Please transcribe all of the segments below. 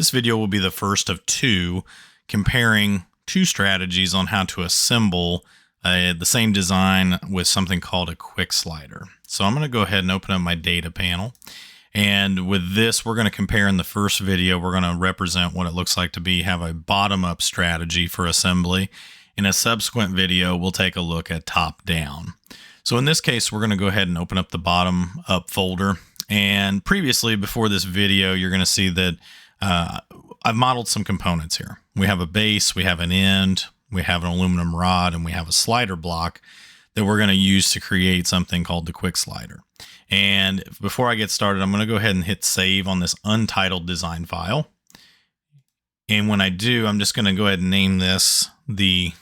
This video will be the first of two comparing two strategies on how to assemble the same design with something called a quick slider. So I'm going to go ahead and open up my data panel. And with this, we're going to compare in the first video, we're going to represent what it looks like to have a bottom-up strategy for assembly. In a subsequent video, we'll take a look at top-down. So in this case, we're going to go ahead and open up the bottom-up folder. And previously, before this video, you're going to see that I've modeled some components here. We have a base, we have an end, we have an aluminum rod, and we have a slider block that we're going to use to create something called the quick slider. And before I get started, I'm going to go ahead and hit save on this untitled design file. And when I do, I'm just going to go ahead and name this the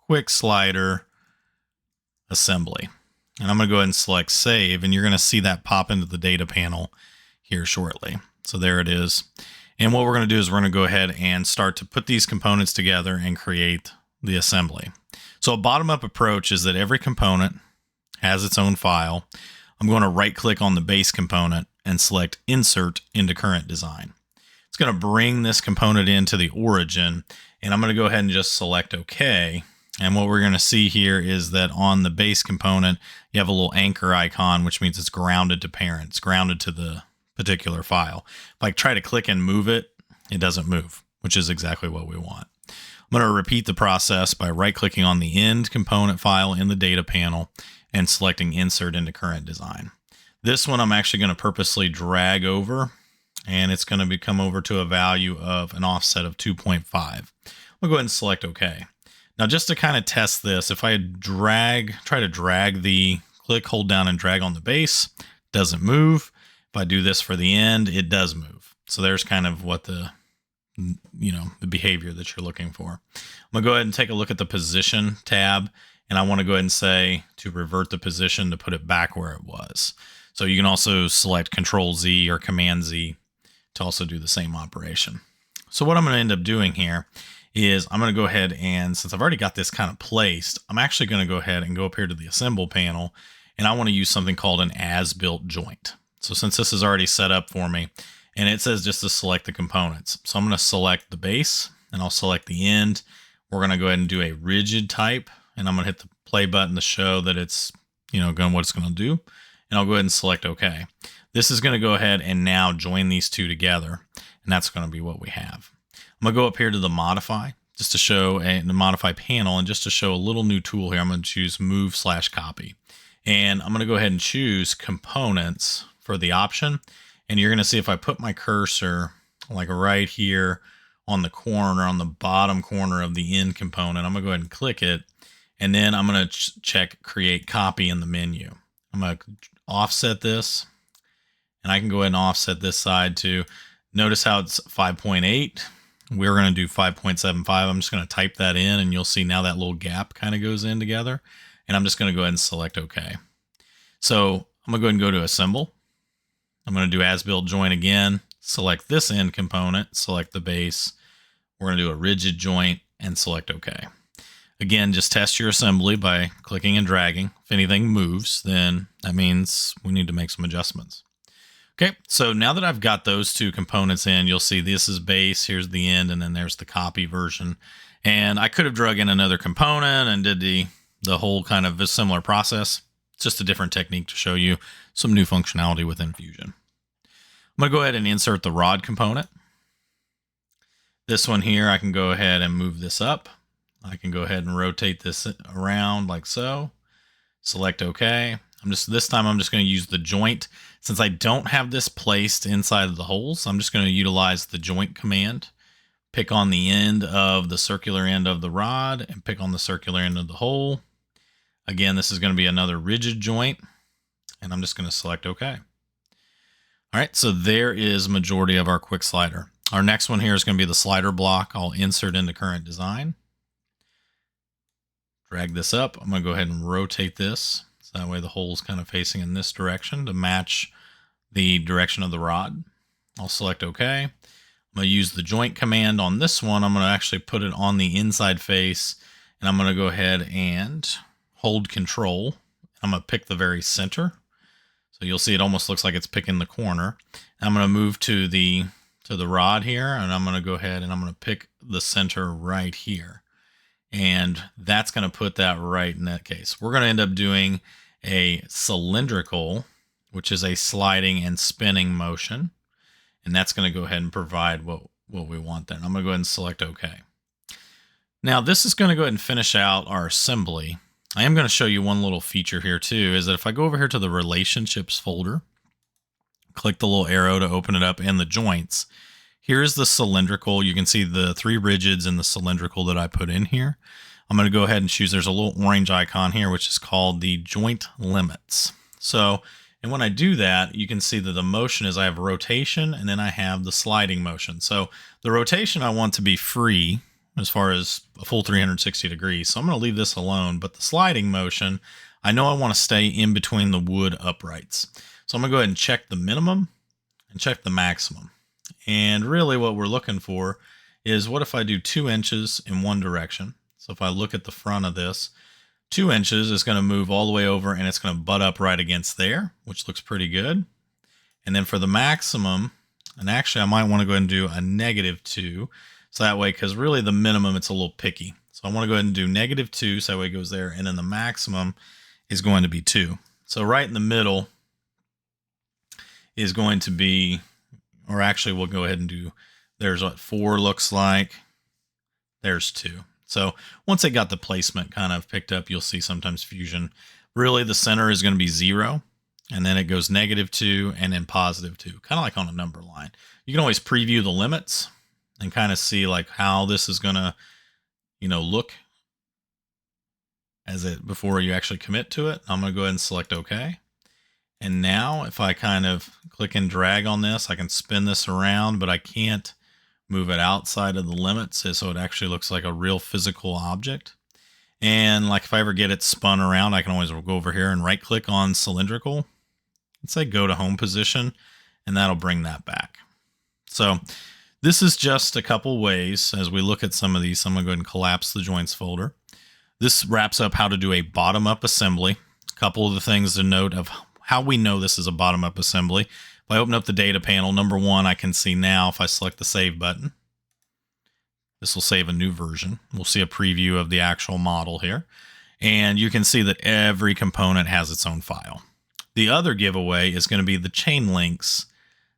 quick slider assembly. And I'm going to go ahead and select save, and you're going to see that pop into the data panel here shortly. So there it is. And what we're going to do is we're going to go ahead and start to put these components together and create the assembly. So a bottom-up approach is that every component has its own file. I'm going to right-click on the base component and select Insert into Current Design. It's going to bring this component into the origin, and I'm going to go ahead and just select OK. And what we're going to see here is that on the base component, you have a little anchor icon, which means it's grounded to parent. It's grounded to the particular file. If I try to click and move it, it doesn't move, which is exactly what we want. I'm going to repeat the process by right-clicking on the end component file in the data panel and selecting Insert into Current Design. This one I'm actually going to purposely drag over, and it's going to come over to a value of an offset of 2.5. We'll go ahead and select OK. Now, just to kind of test this, if I try to drag the hold down and drag on the base, it doesn't move. If I do this for the end, it does move. So there's kind of what the behavior that you're looking for. I'm gonna go ahead and take a look at the position tab, and I want to go ahead and say to revert the position to put it back where it was. So you can also select Control Z or Command Z to also do the same operation. So what I'm going to end up doing here is I'm going to go ahead and, since I've already got this kind of placed, I'm actually going to go ahead and go up here to the Assemble panel, and I want to use something called an as-built joint. So since this is already set up for me, and it says just to select the components. So I'm going to select the base, and I'll select the end. We're going to go ahead and do a rigid type, and I'm going to hit the play button to show that it's, what it's going to do. And I'll go ahead and select OK. This is going to go ahead and now join these two together, and that's going to be what we have. I'm going to go up here to the Modify, just to show the Modify panel, and just to show a little new tool here, I'm going to choose Move/Copy. And I'm going to go ahead and choose Components for the option. And you're going to see if I put my cursor like right here on the corner, on the bottom corner of the end component, I'm going to go ahead and click it. And then I'm going to check Create Copy in the menu. I'm going to offset this, and I can go ahead and offset this side too. Notice how it's 5.8. We're going to do 5.75. I'm just going to type that in, and you'll see now that little gap kind of goes in together. And I'm just going to go ahead and select OK. So I'm going to go ahead and go to Assemble. I'm going to do as-built joint again, select this end component, select the base. We're going to do a rigid joint and select OK. Again, just test your assembly by clicking and dragging. If anything moves, then that means we need to make some adjustments. Okay, so now that I've got those two components in, you'll see this is base, here's the end, and then there's the copy version. And I could have drug in another component and did the whole kind of a similar process. It's just a different technique to show you some new functionality within Fusion. I'm going to go ahead and insert the rod component. This one here, I can go ahead and move this up. I can go ahead and rotate this around like so. Select OK. This time I'm just going to use the joint. Since I don't have this placed inside of the holes, I'm just going to utilize the joint command. Pick on the end of the circular end of the rod and pick on the circular end of the hole. Again, this is going to be another rigid joint, and I'm just going to select OK. All right, so there is majority of our quick slider. Our next one here is going to be the slider block. I'll insert into current design. Drag this up. I'm going to go ahead and rotate this. So that way the hole is kind of facing in this direction to match the direction of the rod. I'll select OK. I'm going to use the joint command on this one. I'm going to actually put it on the inside face, and I'm going to go ahead and hold Control. I'm going to pick the very center. So you'll see it almost looks like it's picking the corner. I'm going to move to the to the rod here, and I'm going to go ahead and I'm going to pick the center right here. And that's going to put that right in that case. We're going to end up doing a cylindrical, which is a sliding and spinning motion. And that's going to go ahead and provide what we want there. And I'm going to go ahead and select OK. Now this is going to go ahead and finish out our assembly. I am going to show you one little feature here too, is that if I go over here to the relationships folder, click the little arrow to open it up and the joints, here's the cylindrical. You can see the 3 rigids and the cylindrical that I put in here. I'm going to go ahead and choose, there's a little orange icon here, which is called the joint limits. So, and when I do that, you can see that the motion is I have rotation and then I have the sliding motion. So the rotation I want to be free as far as a full 360 degrees. So I'm going to leave this alone, but the sliding motion, I know I want to stay in between the wood uprights. So I'm going to go ahead and check the minimum and check the maximum. And really what we're looking for is, what if I do 2 inches in one direction? So if I look at the front of this, 2 inches is going to move all the way over and it's going to butt up right against there, which looks pretty good. And then for the maximum, and actually I might want to go ahead and do a -2. So that way, because really the minimum, it's a little picky. So I want to go ahead and do -2, so that way it goes there. And then the maximum is going to be 2. So right in the middle is going to be, or actually we'll go ahead and do, there's what 4 looks like. There's 2. So once they got the placement kind of picked up, you'll see sometimes Fusion, really the center is going to be 0. And then it goes -2 and then +2, kind of like on a number line. You can always preview the limits and kind of see like how this is going to, look as it before you actually commit to it. I'm going to go ahead and select OK. And now if I kind of click and drag on this, I can spin this around, but I can't move it outside of the limits. So it actually looks like a real physical object. And like if I ever get it spun around, I can always go over here and right click on cylindrical and say go to home position, and that'll bring that back. So this is just a couple ways as we look at some of these. So I'm going to go ahead and collapse the joints folder. This wraps up how to do a bottom-up assembly. A couple of the things to note of how we know this is a bottom-up assembly. If I open up the data panel, number 1, I can see now if I select the save button, this will save a new version. We'll see a preview of the actual model here. And you can see that every component has its own file. The other giveaway is going to be the chain links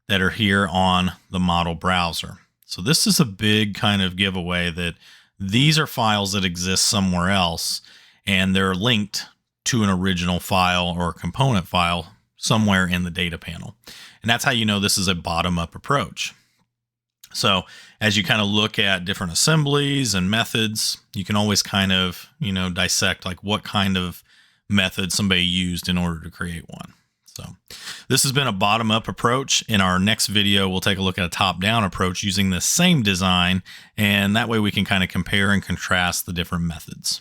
that are here on the model browser. So this is a big kind of giveaway that these are files that exist somewhere else, and they're linked to an original file or component file somewhere in the data panel. And that's how you know this is a bottom-up approach. So as you kind of look at different assemblies and methods, you can always kind of, dissect like what kind of method somebody used in order to create one. So this has been a bottom-up approach. In our next video, we'll take a look at a top-down approach using the same design, and that way we can kind of compare and contrast the different methods.